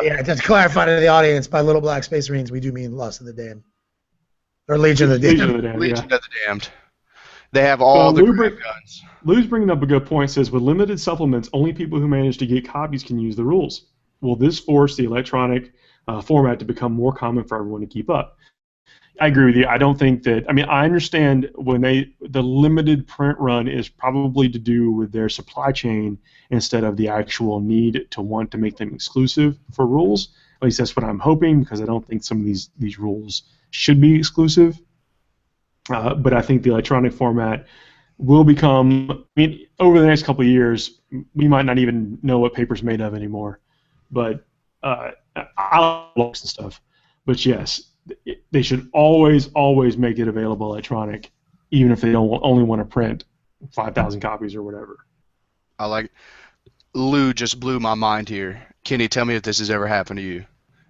Yeah, just to clarify to the audience, by Little Black Space Marines, we do mean Lost of the Damned. Or Legion of the Damned. Legion of the Damned. They have all the great guns. Lou's bringing up a good point. Says, with limited supplements, only people who manage to get copies can use the rules. Will this force the electronic format to become more common for everyone to keep up? I agree with you. I don't think that. I mean, I understand when the limited print run is probably to do with their supply chain instead of the actual need to want to make them exclusive for rules. At least that's what I'm hoping, because I don't think some of these rules should be exclusive. But I think the electronic format will become. I mean, over the next couple of years, we might not even know what paper's made of anymore. But I'll and stuff. But yes. They should always make it available electronic, even if they don't only want to print 5,000 copies or whatever. I like it. Lou just blew my mind here. Kenny, tell me if this has ever happened to you.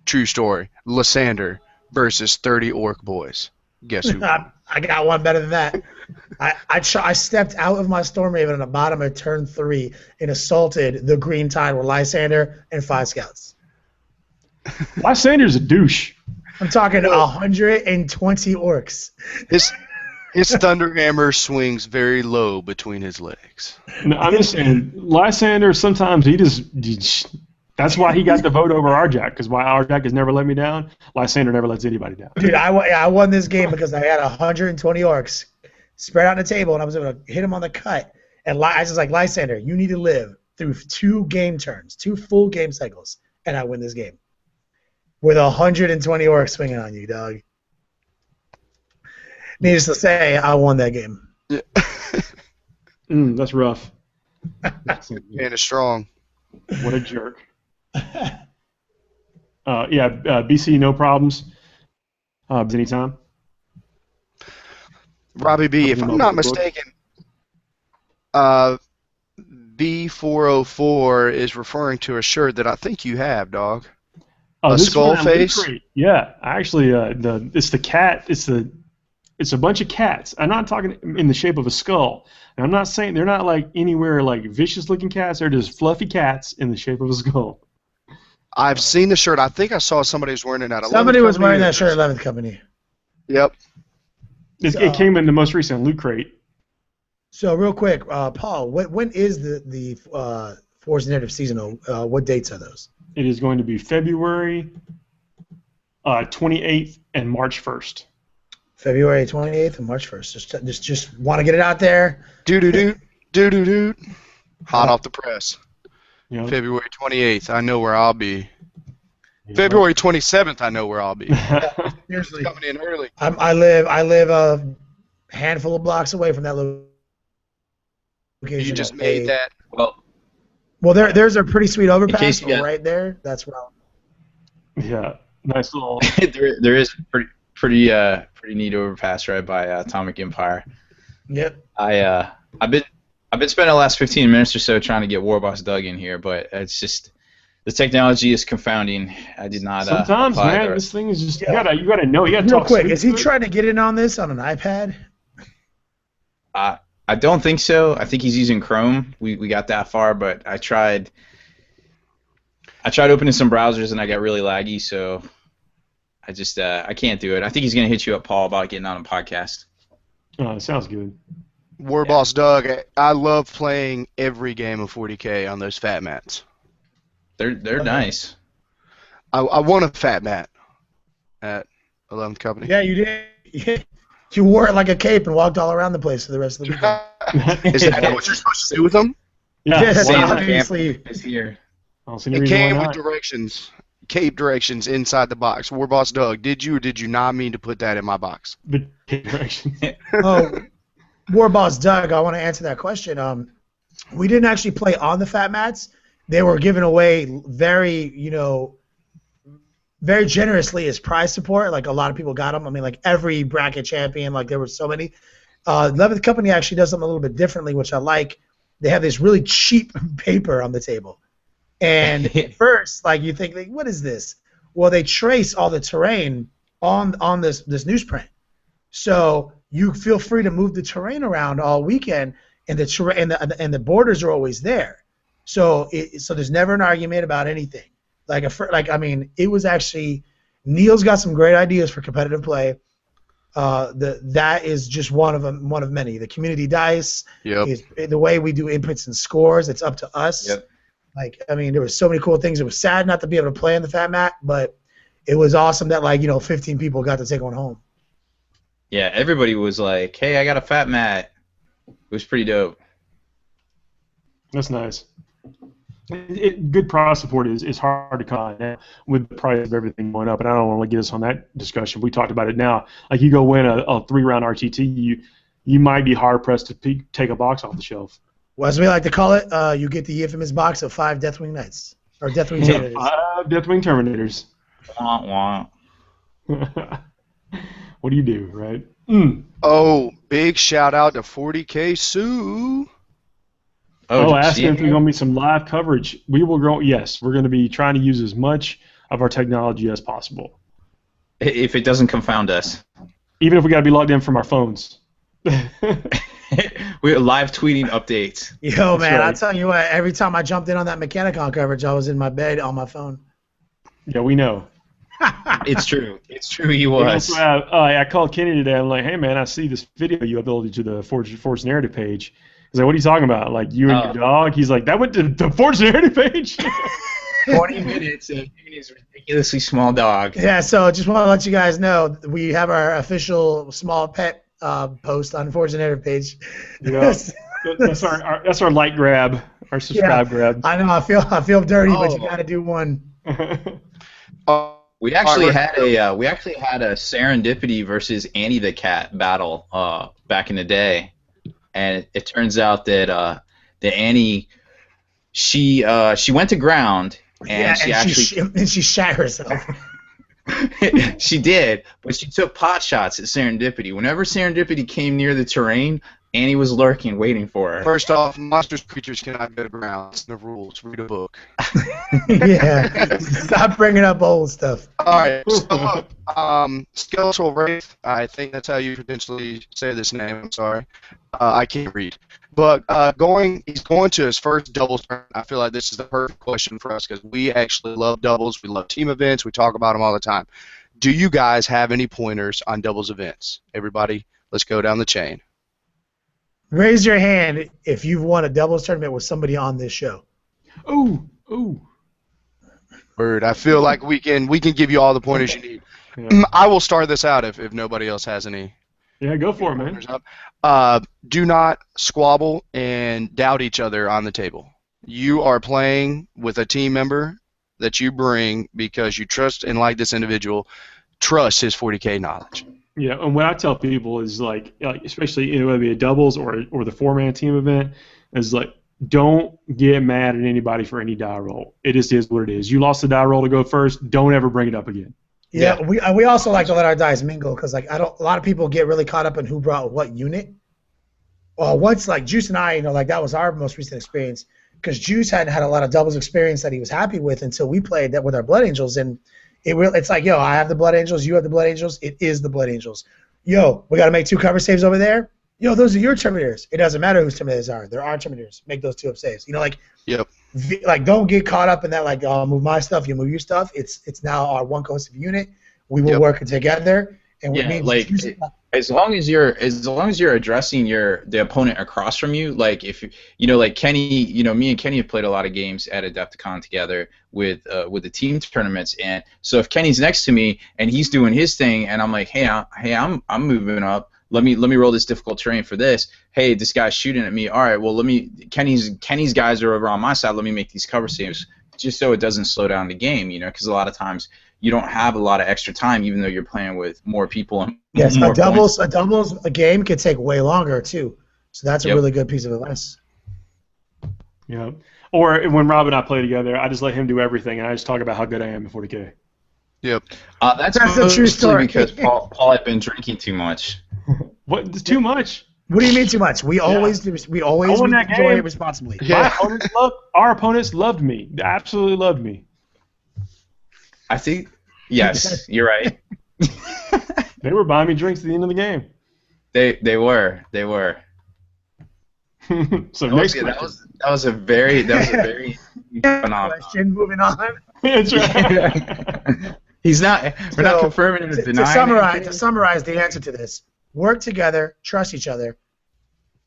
True story. Lysander versus 30 orc boys. Guess who? I got one better than that. I stepped out of my Stormraven on the bottom of turn 3 and assaulted the Green Tide with Lysander and 5 scouts. Lysander's a douche. I'm talking 120 orcs. His Thunderhammer swings very low between his legs. No, I'm just saying, Lysander, sometimes that's why he got the vote over Arjak, because why Arjak has never let me down, Lysander never lets anybody down. Dude, I won this game because I had 120 orcs spread out on the table, and I was able to hit him on the cut. And I was like, Lysander, you need to live through 2 game turns, 2 full game cycles, and I win this game. With 120 orcs swinging on you, dog. Needless to say, I won that game. Yeah. That's rough. Man is strong. What a jerk. BC, no problems. Anytime. Robbie B, if I'm not mistaken, B404 is referring to a shirt that I think you have, dog. A skull face? Yeah, actually, it's the cat. It's a bunch of cats. I'm not talking in the shape of a skull. And I'm not saying they're not like anywhere like vicious-looking cats. They're just fluffy cats in the shape of a skull. I've seen the shirt. I think I saw somebody was wearing it at 11th Somebody was wearing that shirt at 11th Company. Yep. It came in the most recent loot crate. So real quick, Paul, when is the Force Narrative seasonal? What dates are those? It is going to be February 28th and March 1st. February 28th and March 1st. Just want to get it out there. Do. Hot off the press. Yep. February 28th, I know where I'll be. Yep. February 27th, I know where I'll be. Seriously, Coming in early. I live a handful of blocks away from that location. You just made that. Well, there's a pretty sweet overpass right there. That's where Yeah, nice little. there is pretty neat overpass right by Atomic Empire. Yep. I've been spending the last 15 minutes or so trying to get Warboss Doug in here, but it's just the technology is confounding. I did not. Sometimes, man, this thing is just you gotta know. You gotta Real talk quick. Is he to it. trying to get in on this on an iPad? I don't think so. I think he's using Chrome. We got that far, but I tried opening some browsers and I got really laggy, so I just I can't do it. I think he's gonna hit you up, Paul, about getting on a podcast. Sounds good. Warboss Doug, I love playing every game of 40K on those fat mats. They're nice. I won a fat mat at 11th Company. Yeah, you did. Yeah. You wore it like a cape and walked all around the place for the rest of the weekend. Is that what you're supposed to do with them? Yeah. Yes, Santa obviously. Camp is here. I don't see any It reason why came with not. directions, cape directions inside the box. War Boss Doug, did you or did you not mean to put that in my box? But direction. Oh, War Boss Doug, I want to answer that question. We didn't actually play on the fat mats. They were given away very, very generously as prize support. Like a lot of people got them. I mean, like every bracket champion, like there were so many. 11th Company actually does something a little bit differently, which I like. They have this really cheap paper on the table. And at first, like you think, like, what is this? Well, they trace all the terrain on this newsprint. So you feel free to move the terrain around all weekend, and the borders are always there. So there's never an argument about anything. It was actually Neil's got some great ideas for competitive play. That is just one of many. The community dice, is the way we do inputs and scores. It's up to us. Yep. There were so many cool things. It was sad not to be able to play on the fat mat, but it was awesome that 15 people got to take one home. Yeah, everybody was like, "Hey, I got a fat mat." It was pretty dope. That's nice. Good prize support is hard to con with the price of everything going up, and I don't want to get us on that discussion. We talked about it now. Like you go win a 3-round RTT, you might be hard pressed to take a box off the shelf. Well, as we like to call it, you get the infamous box of 5 Deathwing Knights or Deathwing Terminators. 5 Deathwing Terminators. Wah, wah. What do you do, right? Oh, big shout out to 40K Sue. Asking if there's going to be some live coverage. We will go. Yes, we're going to be trying to use as much of our technology as possible. If it doesn't confound us. Even if we got to be logged in from our phones. We're live tweeting updates. Yo, man, I'll tell you what, every time I jumped in on that Mechanicon coverage, I was in my bed on my phone. Yeah, we know. It's true. It's true he was. I called Kenny today. I'm like, hey, man, I see this video you uploaded to the Forge Narrative page. He's like, what are you talking about? Like, you and your dog? He's like, that went to the Forge Narrative page? 20 minutes of his ridiculously small dog. Yeah, so just want to let you guys know, we have our official small pet post on Forge Narrative page. Yeah, that's our like grab, our subscribe grab. I know, I feel dirty, but you got to do one. We actually had a Serendipity versus Annie the Cat battle back in the day, and it turns out that the Annie she went to ground and she shat herself. She did, but she took pot shots at Serendipity. Whenever Serendipity came near the terrain, Annie was lurking, waiting for her. First off, monsters creatures cannot go to ground. It's the rules. Read a book. Yeah. Stop bringing up old stuff. All right. So look, Skeletal Wraith. I think that's how you potentially say this name. I'm sorry. I can't read. But he's going to his first doubles tournament. I feel like this is the perfect question for us because we actually love doubles. We love team events. We talk about them all the time. Do you guys have any pointers on doubles events? Everybody, let's go down the chain. Raise your hand if you've won a doubles tournament with somebody on this show. Ooh. Word. I feel like we can give you all the pointers you need. Yeah. I will start this out if nobody else has any. Yeah, go for it, man. Do not squabble and doubt each other on the table. You are playing with a team member that you bring because you trust and like this individual. Trust his 40K knowledge. Yeah, and what I tell people is like especially whether it be a doubles or the 4-man team event, is like don't get mad at anybody for any die roll. It just is what it is. You lost the die roll to go first. Don't ever bring it up again. Yeah, we also like to let our dice mingle because like a lot of people get really caught up in who brought what unit. Well, once like Juice and I, like that was our most recent experience because Juice hadn't had a lot of doubles experience that he was happy with until we played that with our Blood Angels and. It's like, yo, I have the Blood Angels, you have the Blood Angels, it is the Blood Angels. Yo, we got to make 2 cover saves over there. Yo, those are your Terminators. It doesn't matter whose Terminators are. They're our Terminators. Make those 2 up saves. Yep. Like, don't get caught up in that, like, I'll move my stuff, you move your stuff. It's now our one cohesive unit. We will work together. And as long as you're addressing the opponent across from you, like if like Kenny, me and Kenny have played a lot of games at Adepticon together with the team tournaments, and so if Kenny's next to me and he's doing his thing, and I'm like, hey, I'm moving up, let me roll this difficult terrain for this. Hey, this guy's shooting at me. All right, well, Kenny's guys are over on my side. Let me make these cover saves just so it doesn't slow down the game, you know, because a lot of times you don't have a lot of extra time, even though you're playing with more people and more points. A doubles game could take way longer too. So that's a really good piece of advice. Yeah. Or when Rob and I play together, I just let him do everything, and I just talk about how good I am in 40K. Yep. That's a true story because Paul had been drinking too much. What? Too much? What do you mean too much? We always enjoy it responsibly. Yeah. Our opponents loved me. They absolutely loved me. I think, yes, you're right. They were buying me drinks at the end of the game. They were. So next question. That was a very phenomenal question. Moving on. That's right. We're not confirming or denying. To summarize the answer to this: work together, trust each other,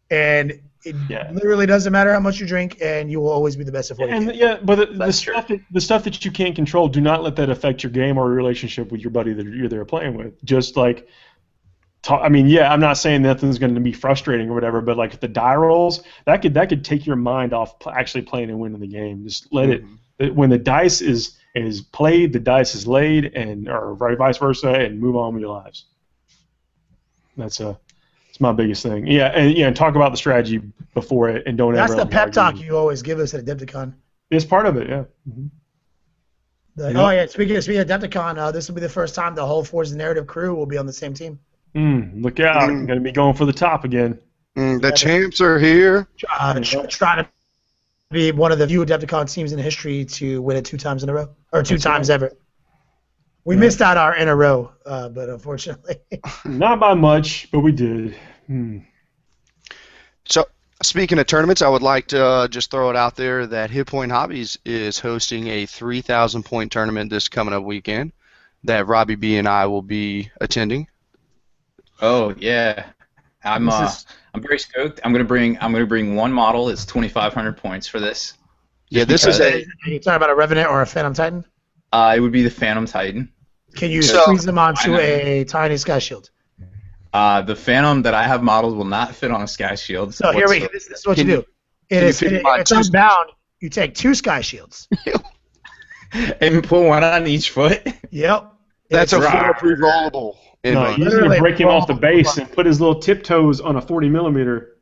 and it literally doesn't matter how much you drink, and you will always be the best at 40K. But the stuff that you can't control, do not let that affect your game or your relationship with your buddy that you're there playing with. Just like, I'm not saying nothing's going to be frustrating or whatever, but like the die rolls, that could take your mind off actually playing and winning the game. Just let it. When the dice is played, the dice is laid, or vice versa, and move on with your lives. That's my biggest thing. And talk about the strategy before it, and don't ever. That's the pep talk you always give us at Adepticon. It's part of it, yeah. Mm-hmm. Speaking of Adepticon, this will be the first time the whole Forge the Narrative crew will be on the same team. Look out! I'm going to be going for the top again. The champs are here. Trying to be one of the few Adepticon teams in history to win it 2 times in a row, or 2 times ever. We missed out our in a row, but unfortunately. Not by much, but we did. So, speaking of tournaments, I would like to just throw it out there that Hit Point Hobbies is hosting a 3,000-point tournament this coming up weekend that Robbie B and I will be attending. Oh yeah, I'm very stoked. I'm gonna bring one model. It's 2,500 points for this. Yeah, this is Are you talking about a Revenant or a Phantom Titan? It would be the Phantom Titan. Can you squeeze them onto a tiny Sky Shield? The Phantom that I have modeled will not fit on a Sky Shield. So this is what you do. It's unbound. You take 2 Sky Shields. And put one on each foot. Yep. That's a foolproof rollable. No, he's going to break him off the base and put his little tiptoes on a 40 millimeter.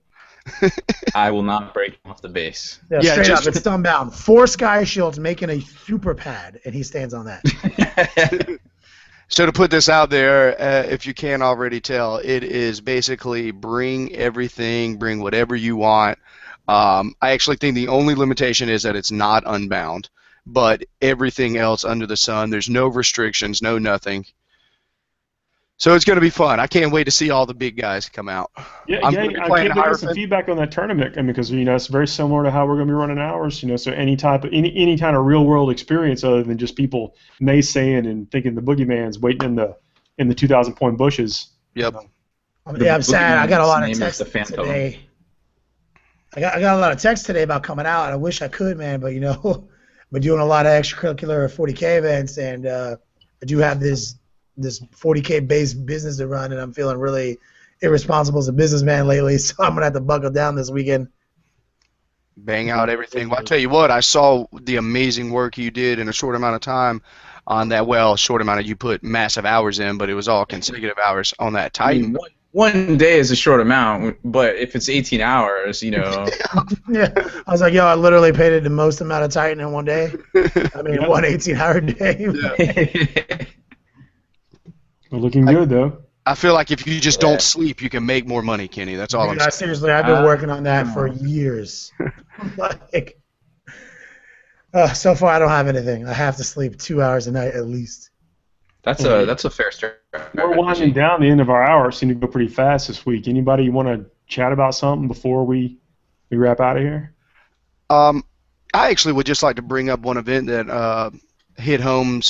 I will not break him off the base. Yeah, straight up, it's unbound. 4 Sky Shields making a super pad, and he stands on that. So to put this out there, if you can't already tell, it is basically bring everything, bring whatever you want. I actually think the only limitation is that it's not unbound, but everything else under the sun, there's no restrictions, no nothing. So it's going to be fun. I can't wait to see all the big guys come out. I can't get some feedback on that tournament. Because it's very similar to how we're going to be running ours. So any kind of real world experience other than just people naysaying and thinking the boogeyman's waiting in the 2,000-point bushes. Yep. I'm sad. I got a lot of texts today. I got a lot of texts today about coming out. I wish I could, man, but we're doing a lot of extracurricular 40K events, and I do have this 40K based business to run, and I'm feeling really irresponsible as a businessman lately, so I'm going to have to buckle down this weekend. Bang out everything. Well, I'll tell you what, I saw the amazing work you did in a short amount of time on that. Well, short amount of, you put massive hours in, but it was all consecutive hours on that Titan. One day is a short amount, but if it's 18 hours, Yeah, I was like, I literally painted the most amount of Titan in one day. I mean, one 18-hour day. Yeah. We're looking good, though. I feel like if you just don't sleep, you can make more money, Kenny. That's all I'm saying. Seriously, I've been working on that for years. So far, I don't have anything. I have to sleep 2 hours a night at least. That's a fair start. We're winding down. The end of our hour seemed to go pretty fast this week. Anybody want to chat about something before we wrap out of here? I actually would just like to bring up one event that hit home.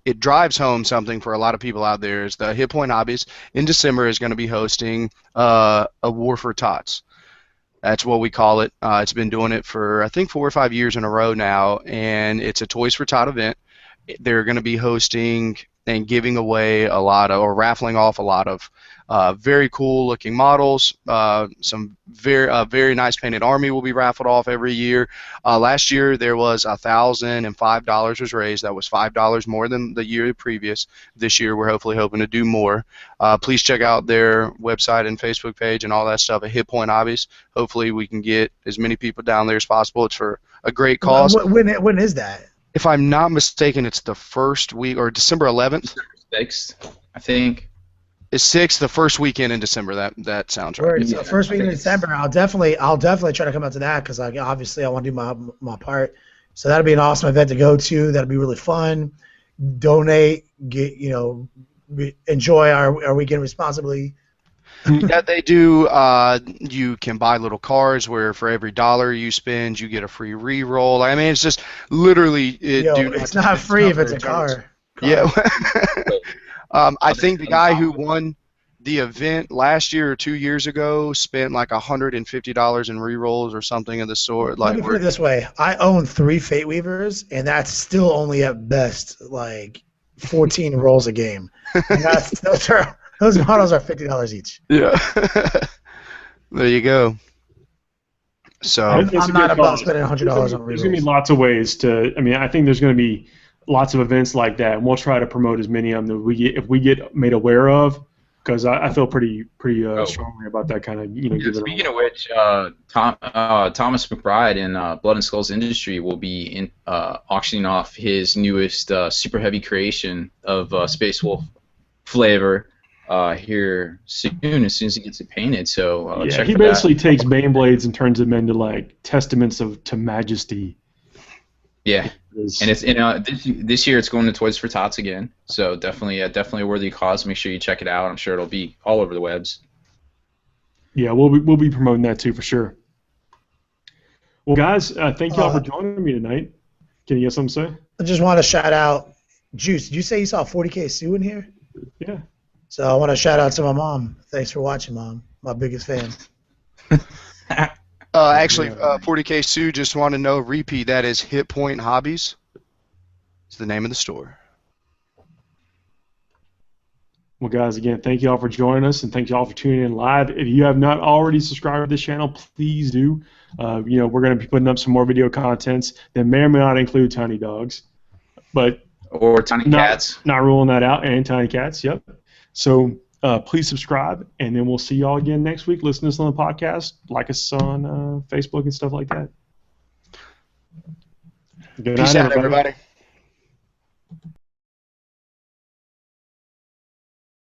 It drives home something for a lot of people out there. Is the Hit Point Hobbies in December is going to be hosting a War for Tots. That's what we call it. It's been doing it for I think 4 or 5 years in a row now, and it's a Toys for Tot event. They're going to be hosting and giving away a lot of, or raffling off a lot of very cool looking models. Some very nice painted army will be raffled off every year. Last year there was $1,005 was raised. That was $5 more than the year previous. This year we're hopefully hoping to do more. Please check out their website and Facebook page and all that stuff at Hit Point Hobbies. Hopefully we can get as many people down there as possible. It's for a great cause. When is that? If I'm not mistaken, it's the first week, or December 11th. December 6th, I think. It's 6th, the first weekend in December. That sounds right. So first week in December, I'll definitely try to come out to that because obviously I want to do my part. So that'll be an awesome event to go to. That'll be really fun. Donate, enjoy our weekend responsibly. Yeah, they do. You can buy little cards where for every $1 you spend, you get a free re-roll. I mean, it's just literally. It's not free if it's a car. Yeah. I think the guy who won the event last year or 2 years ago spent like $150 in re-rolls or something of the sort. Let me put it this way: I own 3 Fate Weavers, and that's still only at best like 14 rolls a game. And those models are $50 each. Yeah. There you go. So I'm not about spending $100 on re-rolls. There's going to be lots of ways to. I mean, I think there's going to be lots of events like that, and we'll try to promote as many of them that if we get made aware of, because I feel pretty strongly about that kind of Speaking of which, Thomas McBride in Blood and Skulls Industry will be auctioning off his newest super heavy creation of Space Wolf flavor here soon, as soon as he gets it painted. So check he for basically that. takes Bane blades and turns them into like testaments to majesty. Yeah, and it's this year it's going to Toys for Tots again. So definitely a worthy cause. Make sure you check it out. I'm sure it'll be all over the webs. Yeah, we'll be promoting that too for sure. Well, guys, thank y'all for joining me tonight. Can you have something to say? I just want to shout out Juice. Did you say you saw 40K Sue in here? Yeah. So I want to shout out to my mom. Thanks for watching, Mom. My biggest fan. Actually, 40K Sue just want to know, repeat, that is Hit Point Hobbies. It's the name of the store. Well, guys, again, thank you all for joining us, and thank you all for tuning in live. If you have not already subscribed to this channel, please do. We're going to be putting up some more video contents that may or may not include tiny dogs, or tiny cats. Not ruling that out, and tiny cats. Yep. So please subscribe, and then we'll see you all again next week. Listen to us on the podcast, like us on Facebook and stuff like that. Peace out, everybody.